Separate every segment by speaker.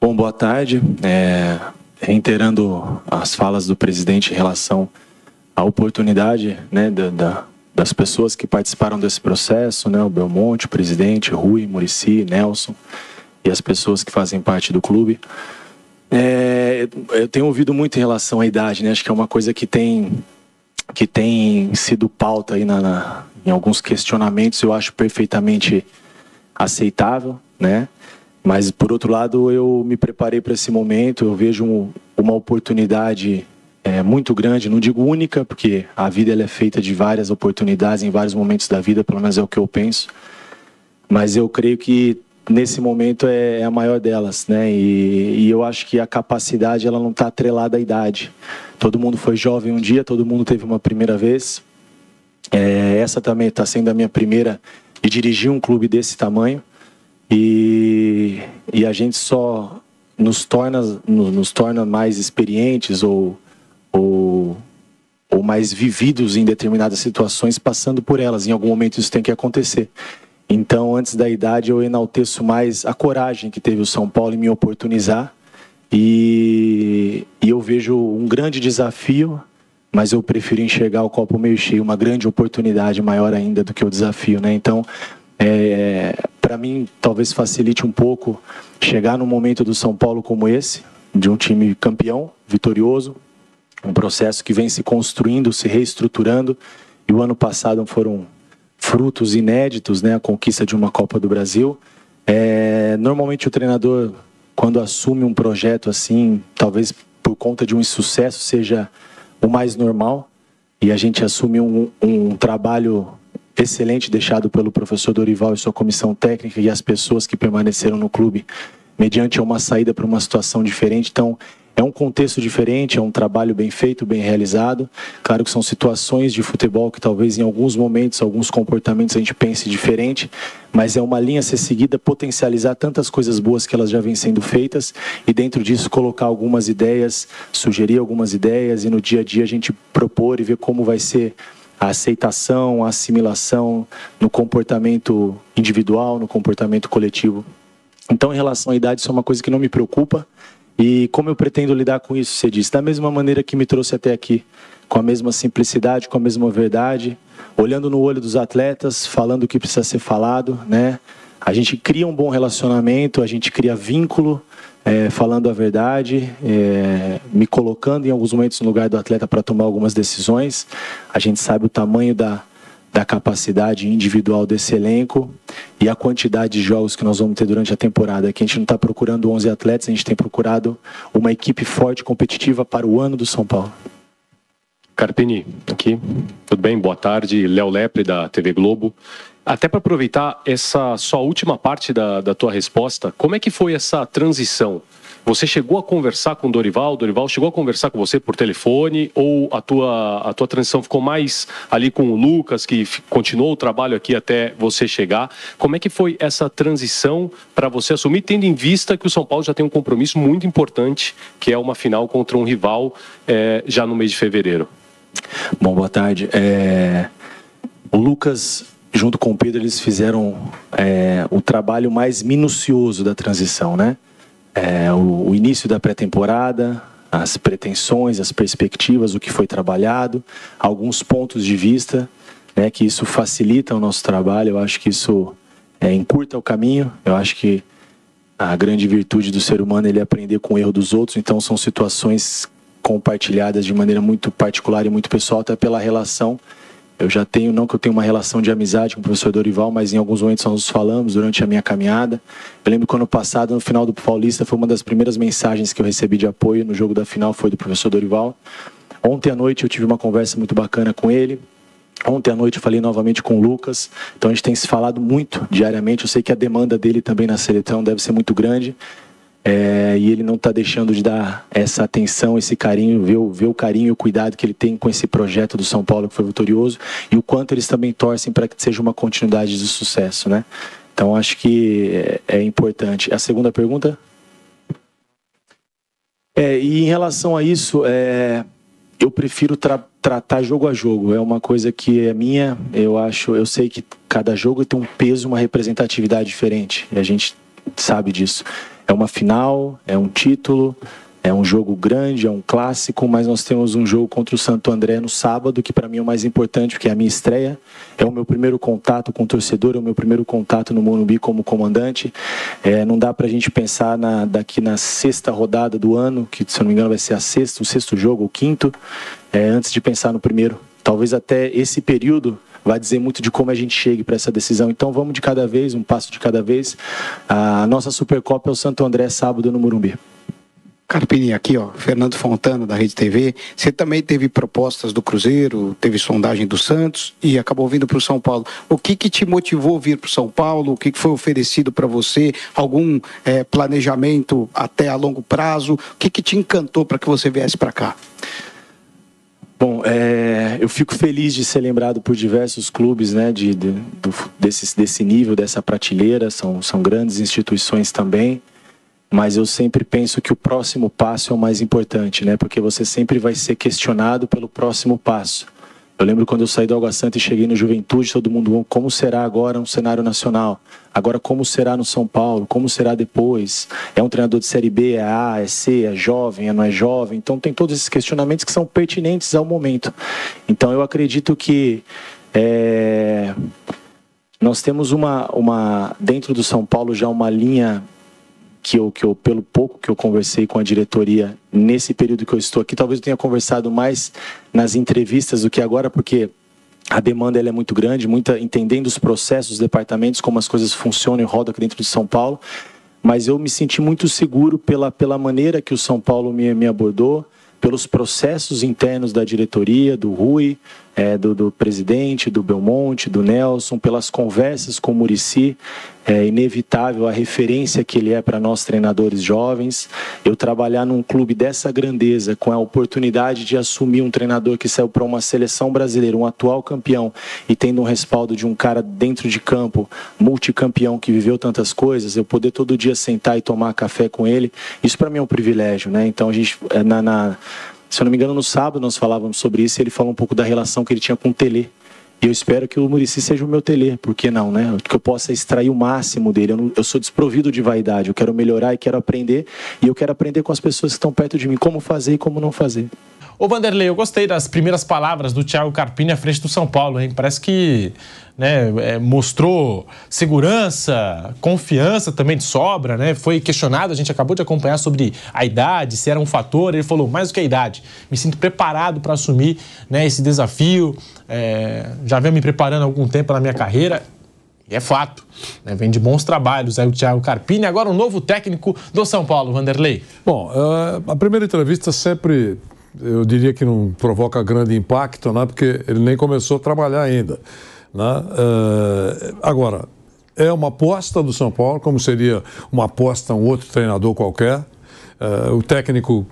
Speaker 1: Bom, boa tarde. Reiterando as falas do presidente em relação à oportunidade, né, das pessoas que participaram desse processo, né, o Belmonte, o presidente, Rui, Muricy, Nelson e as pessoas que fazem parte do clube. Eu tenho ouvido muito em relação à idade, né? Acho que é uma coisa que tem sido pauta aí em alguns questionamentos. Eu acho perfeitamente aceitável, né? Mas, por outro lado, eu me preparei para esse momento. Eu vejo uma oportunidade muito grande, não digo única, porque a vida ela é feita de várias oportunidades em vários momentos da vida, pelo menos é o que eu penso. Mas eu creio que nesse momento é a maior delas, né? E eu acho que a capacidade ela não está atrelada à idade. Todo mundo foi jovem um dia, todo mundo teve uma primeira vez. Essa também está sendo a minha primeira de dirigir um clube desse tamanho. E a gente só nos torna mais experientes ou mais vividos em determinadas situações, passando por elas. Em algum momento isso tem que acontecer. Então, antes da idade, eu enalteço mais a coragem que teve o São Paulo em me oportunizar. E eu vejo um grande desafio, mas eu prefiro enxergar o copo meio cheio, uma grande oportunidade maior ainda do que o desafio, né? Então, para mim, talvez facilite um pouco chegar num momento do São Paulo como esse, de um time campeão, vitorioso, um processo que vem se construindo, se reestruturando, e o ano passado foram frutos inéditos, né? A conquista de uma Copa do Brasil. Normalmente o treinador, quando assume um projeto assim, talvez por conta de um insucesso, seja o mais normal, e a gente assume um trabalho excelente deixado pelo professor Dorival e sua comissão técnica e as pessoas que permaneceram no clube mediante uma saída para uma situação diferente. Então, é um contexto diferente, é um trabalho bem feito, bem realizado. Claro que são situações de futebol que talvez em alguns momentos, alguns comportamentos a gente pense diferente, mas é uma linha a ser seguida, potencializar tantas coisas boas que elas já vêm sendo feitas e dentro disso colocar algumas ideias, sugerir algumas ideias e no dia a dia a gente propor e ver como vai ser a aceitação, a assimilação no comportamento individual, no comportamento coletivo. Então, em relação à idade, isso é uma coisa que não me preocupa. E como eu pretendo lidar com isso, você disse, da mesma maneira que me trouxe até aqui, com a mesma simplicidade, com a mesma verdade, olhando no olho dos atletas, falando o que precisa ser falado, né? A gente cria um bom relacionamento, a gente cria vínculo, falando a verdade, me colocando em alguns momentos no lugar do atleta para tomar algumas decisões. A gente sabe o tamanho da capacidade individual desse elenco e a quantidade de jogos que nós vamos ter durante a temporada. Aqui a gente não está procurando 11 atletas, a gente tem procurado uma equipe forte, competitiva para o ano do São Paulo.
Speaker 2: Carpini, aqui. Tudo bem? Boa tarde. Léo Lepre, da TV Globo. Até para aproveitar essa só última parte da tua resposta, como é que foi essa transição? Você chegou a conversar com o Dorival chegou a conversar com você por telefone, ou a tua transição ficou mais ali com o Lucas, que continuou o trabalho aqui até você chegar? Como é que foi essa transição para você assumir, tendo em vista que o São Paulo já tem um compromisso muito importante, que é uma final contra um rival já no mês de fevereiro?
Speaker 1: Bom, boa tarde. O Lucas, junto com o Pedro, eles fizeram o trabalho mais minucioso da transição, né? O início da pré-temporada, as pretensões, as perspectivas, o que foi trabalhado, alguns pontos de vista, né, que isso facilita o nosso trabalho. Eu acho que isso encurta o caminho. Eu acho que a grande virtude do ser humano é ele aprender com o erro dos outros. Então são situações compartilhadas de maneira muito particular e muito pessoal, até pela relação. Eu já tenho, não que eu tenha uma relação de amizade com o professor Dorival, mas em alguns momentos nós nos falamos durante a minha caminhada. Eu lembro que ano passado, no final do Paulista, foi uma das primeiras mensagens que eu recebi de apoio no jogo da final, foi do professor Dorival. Ontem à noite eu tive uma conversa muito bacana com ele. Ontem à noite eu falei novamente com o Lucas. Então a gente tem se falado muito diariamente. Eu sei que a demanda dele também na seleção deve ser muito grande. E ele não está deixando de dar essa atenção, esse carinho, ver o carinho e o cuidado que ele tem com esse projeto do São Paulo que foi vitorioso e o quanto eles também torcem para que seja uma continuidade de sucesso, né? Então acho que é importante. A segunda pergunta? E em relação a isso, eu prefiro tratar jogo a jogo. É uma coisa que é minha. Eu sei que cada jogo tem um peso, uma representatividade diferente. E a gente sabe disso. É uma final, é um título, é um jogo grande, é um clássico, mas nós temos um jogo contra o Santo André no sábado, que para mim é o mais importante, porque é a minha estreia, é o meu primeiro contato com o torcedor, é o meu primeiro contato no Morumbi como comandante. Não dá para a gente pensar daqui na sexta rodada do ano, que se eu não me engano vai ser o sexto jogo, o quinto, antes de pensar no primeiro. Talvez até esse período vai dizer muito de como a gente chegue para essa decisão. Então vamos de cada vez, um passo de cada vez. A nossa Supercopa é o Santo André, sábado no Morumbi.
Speaker 3: Carpini, aqui, ó, Fernando Fontana, da Rede TV. Você também teve propostas do Cruzeiro, teve sondagem do Santos e acabou vindo para o São Paulo. O que te motivou a vir para o São Paulo? O que foi oferecido para você? Algum planejamento até a longo prazo? O que te encantou para que você viesse para cá?
Speaker 1: Bom, eu fico feliz de ser lembrado por diversos clubes, né, desse nível, dessa prateleira. São grandes instituições também. Mas eu sempre penso que o próximo passo é o mais importante, né? Porque você sempre vai ser questionado pelo próximo passo. Eu lembro quando eu saí do Água Santa e cheguei no Juventude, todo mundo, como será agora um cenário nacional? Agora, como será no São Paulo? Como será depois? É um treinador de Série B, é A, é C, é jovem, não é jovem? Então, tem todos esses questionamentos que são pertinentes ao momento. Então, eu acredito que nós temos dentro do São Paulo já uma linha que eu, pelo pouco que eu conversei com a diretoria nesse período que eu estou aqui, talvez eu tenha conversado mais nas entrevistas do que agora, porque a demanda ela é muito grande, entendendo os processos, os departamentos, como as coisas funcionam e rodam aqui dentro de São Paulo, mas eu me senti muito seguro pela maneira que o São Paulo me abordou, pelos processos internos da diretoria, do Rui, do presidente, do Belmonte, do Nelson, pelas conversas com o Muricy. É inevitável a referência que ele é para nós treinadores jovens. Eu trabalhar num clube dessa grandeza, com a oportunidade de assumir um treinador que saiu para uma seleção brasileira, um atual campeão, e tendo um respaldo de um cara dentro de campo, multicampeão, que viveu tantas coisas, eu poder todo dia sentar e tomar café com ele, isso para mim é um privilégio, né? Então a gente, se eu não me engano, no sábado nós falávamos sobre isso, e ele falou um pouco da relação que ele tinha com o Telê. E eu espero que o Muricy seja o meu Telê, por que não, né? Que eu possa extrair o máximo dele. Eu sou desprovido de vaidade, eu quero melhorar e quero aprender, e eu quero aprender com as pessoas que estão perto de mim, como fazer e como não fazer.
Speaker 4: Ô Vanderlei, eu gostei das primeiras palavras do Thiago Carpini à frente do São Paulo, hein? Parece que mostrou segurança, confiança também de sobra, né? Foi questionado, a gente acabou de acompanhar sobre a idade, se era um fator. Ele falou, mais do que a idade, me sinto preparado para assumir, né, esse desafio. Já venho me preparando há algum tempo na minha carreira. E é fato, né? Vem de bons trabalhos aí o Thiago Carpini, agora o novo técnico do São Paulo, Vanderlei.
Speaker 5: Bom, a primeira entrevista sempre, eu diria que não provoca grande impacto, né? Porque ele nem começou a trabalhar ainda, né? Agora, é uma aposta do São Paulo, como seria uma aposta a um outro treinador qualquer. O técnico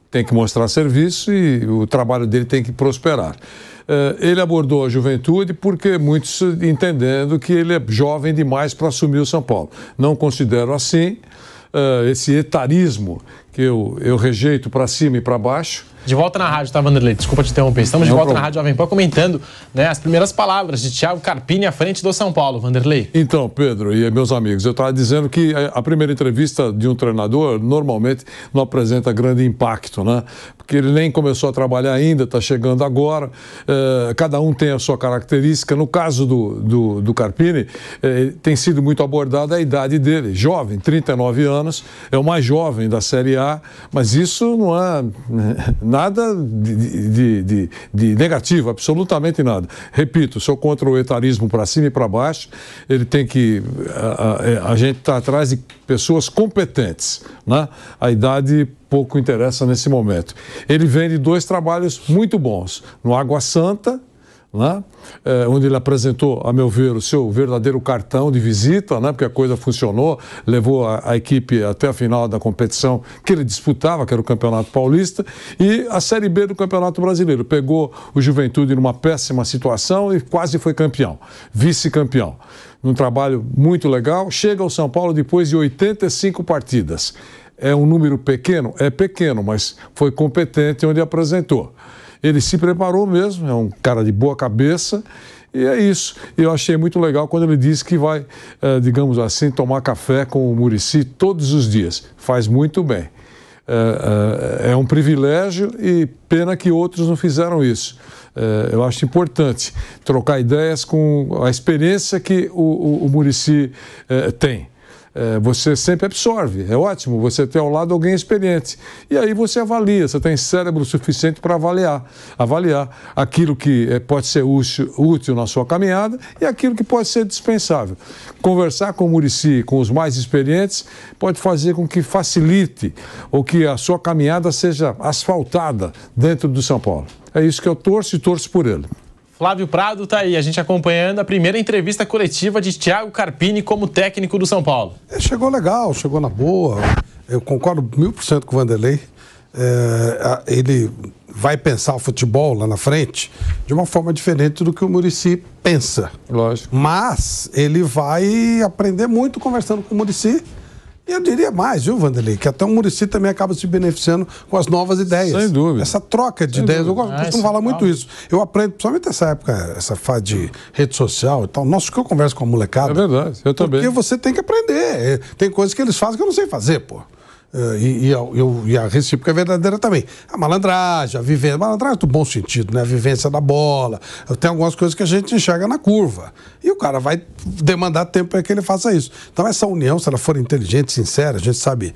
Speaker 5: tem que mostrar serviço e o trabalho dele tem que prosperar. Ele abordou a Juventude porque muitos entendendo que ele é jovem demais para assumir o São Paulo. Não considero assim. Esse etarismo que eu rejeito para cima e para baixo.
Speaker 4: De volta na rádio, tá, Vanderlei? Desculpa te interromper. Estamos de volta na Rádio Jovem Pan comentando, né, as primeiras palavras de Thiago Carpini à frente do São Paulo, Vanderlei.
Speaker 5: Então, Pedro e meus amigos, eu estava dizendo que a primeira entrevista de um treinador normalmente não apresenta grande impacto, né? Porque ele nem começou a trabalhar ainda, está chegando agora. Cada um tem a sua característica. No caso do Carpini, tem sido muito abordada a idade dele. Jovem, 39 anos, é o mais jovem da Série A, mas isso não é nada de negativo, absolutamente nada. Repito, sou contra o etarismo para cima e para baixo. Ele tem que... A gente está atrás de pessoas competentes, né? A idade pouco interessa nesse momento. Ele vem de 2 trabalhos muito bons. No Água Santa, né? Onde ele apresentou, a meu ver, o seu verdadeiro cartão de visita, né? Porque a coisa funcionou, levou a equipe até a final da competição que ele disputava, que era o Campeonato Paulista, e a Série B do Campeonato Brasileiro. Pegou o Juventude numa péssima situação e quase foi campeão, vice-campeão. Num trabalho muito legal, chega ao São Paulo depois de 85 partidas. É um número pequeno? É pequeno, mas foi competente onde apresentou. Ele se preparou mesmo, é um cara de boa cabeça E é isso. Eu achei muito legal quando ele disse que vai, digamos assim, tomar café com o Muricy todos os dias. Faz muito bem. É um privilégio e pena que outros não fizeram isso. Eu acho importante trocar ideias com a experiência que o Muricy tem. Você sempre absorve, é ótimo você ter ao lado alguém experiente. E aí você avalia, você tem cérebro suficiente para avaliar aquilo que pode ser útil na sua caminhada e aquilo que pode ser dispensável. Conversar com o Muricy, com os mais experientes, pode fazer com que facilite ou que a sua caminhada seja asfaltada dentro do São Paulo. É isso que eu torço e torço por ele.
Speaker 4: Flávio Prado tá aí, a gente acompanhando a primeira entrevista coletiva de Thiago Carpini como técnico do São Paulo.
Speaker 6: Chegou legal, chegou na boa. Eu concordo 1000% com o Vanderlei. Ele vai pensar o futebol lá na frente de uma forma diferente do que o Muricy pensa.
Speaker 5: Lógico.
Speaker 6: Mas ele vai aprender muito conversando com o Muricy. E eu diria mais, viu, Vanderlei? Que até o Muricy também acaba se beneficiando com as novas ideias.
Speaker 5: Sem dúvida.
Speaker 6: Essa troca de ideias. Eu costumo falar muito isso. Eu aprendo, principalmente nessa época, essa fase de rede social e tal. Nossa, que eu converso com a molecada.
Speaker 5: É verdade, eu também.
Speaker 6: Porque você tem que aprender. Tem coisas que eles fazem que eu não sei fazer, pô. E a recíproca é verdadeira também. A malandragem, a vivência. Malandragem do bom sentido, né? A vivência da bola. Tem algumas coisas que a gente enxerga na curva. E o cara vai demandar tempo para que ele faça isso. Então, essa união, se ela for inteligente, sincera, a gente sabe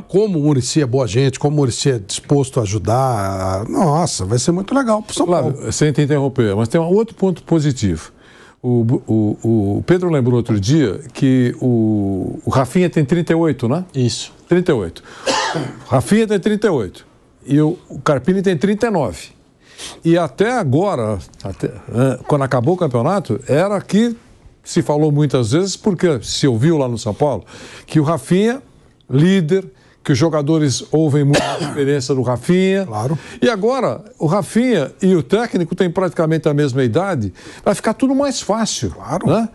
Speaker 6: como o Muricy é boa gente, como o Muricy é disposto a ajudar. Nossa, vai ser muito legal pro São Paulo.
Speaker 5: Claro, sem te interromper, mas tem um outro ponto positivo. O Pedro lembrou outro dia que o Rafinha tem 38, né?
Speaker 4: Isso.
Speaker 5: 38. O Rafinha tem 38. E o Carpini tem 39. E até agora, quando acabou o campeonato, era que se falou muitas vezes, porque se ouviu lá no São Paulo, que o Rafinha, líder, que os jogadores ouvem muito a experiência do Rafinha.
Speaker 6: Claro.
Speaker 5: E agora, o Rafinha e o técnico têm praticamente a mesma idade, vai ficar tudo mais fácil.
Speaker 6: Claro.
Speaker 5: Né?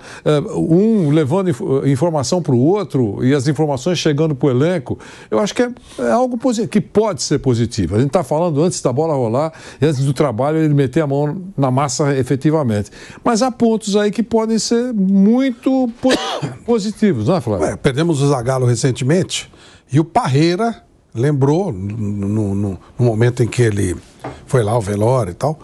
Speaker 5: Um levando informação para o outro e as informações chegando para o elenco. Eu acho que é algo que pode ser positivo. A gente está falando antes da bola rolar e antes do trabalho ele meter a mão na massa efetivamente. Mas há pontos aí que podem ser muito positivos, não é, Flávio?
Speaker 6: Perdemos o Zagallo recentemente. E o Parreira lembrou, no momento em que ele foi lá ao velório e tal,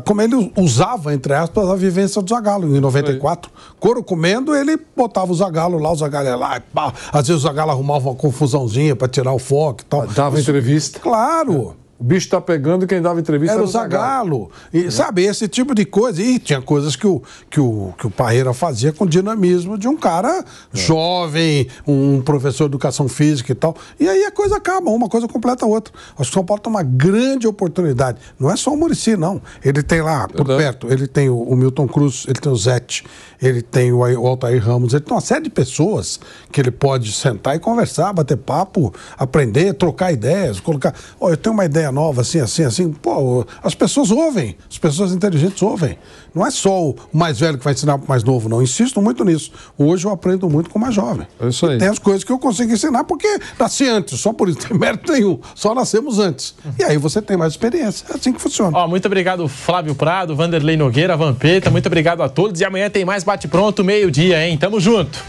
Speaker 6: como ele usava, entre aspas, a vivência do Zagallo. Em 94, couro comendo, ele botava o Zagallo lá, o Zagallo ia lá, e pá. Às vezes o Zagallo arrumava uma confusãozinha para tirar o foco e tal.
Speaker 5: Dava entrevista.
Speaker 6: Claro.
Speaker 5: O bicho tá pegando, quem dava entrevista
Speaker 6: era o Zagallo. E, sabe, esse tipo de coisa. E tinha coisas que o Parreira fazia com dinamismo de um cara jovem, um professor de educação física e tal. E aí a coisa acaba, uma coisa completa a outra. Acho que o São Paulo tem uma grande oportunidade. Não é só o Muricy, não. Ele tem lá, por perto, ele tem o Milton Cruz, ele tem o Zete, ele tem o Altair Ramos, ele tem uma série de pessoas que ele pode sentar e conversar, bater papo, aprender, trocar ideias, colocar... eu tenho uma ideia nova, assim. Pô, as pessoas ouvem, as pessoas inteligentes ouvem. Não é só o mais velho que vai ensinar para o mais novo, não. Insisto muito nisso. Hoje eu aprendo muito com o mais jovem.
Speaker 5: É isso aí.
Speaker 6: E tem as coisas que eu consigo ensinar porque nasci antes, só por isso, não tem mérito nenhum. Só nascemos antes. E aí você tem mais experiência. É assim que funciona.
Speaker 4: Muito obrigado, Flávio Prado, Vanderlei Nogueira, Vampeta. Muito obrigado a todos. E amanhã tem mais Bate Pronto, meio-dia, hein? Tamo junto.